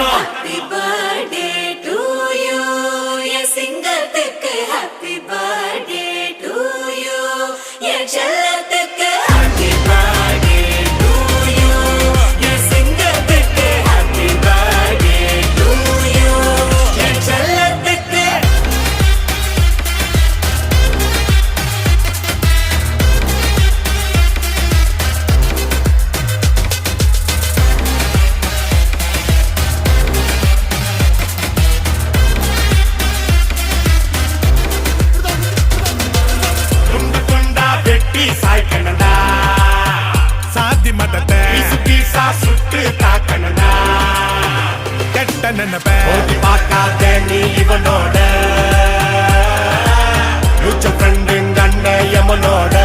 Happy birthday to you, என் சிங்கத்துக்கு happy birthday to you, என் செல்லத்துக்கு happy birthday to you, என் சிங்கத்துக்கு happy birthday to you, என் செல்லத்துக்கு. சாய்க்கணடா சாதி மதத்தை பீசா சுட்டு தாக்கணடா கெட்ட நினைப்ப பார்க்காத நீ இவனோட ஃப்ரெண்டு கண்ண யமனோட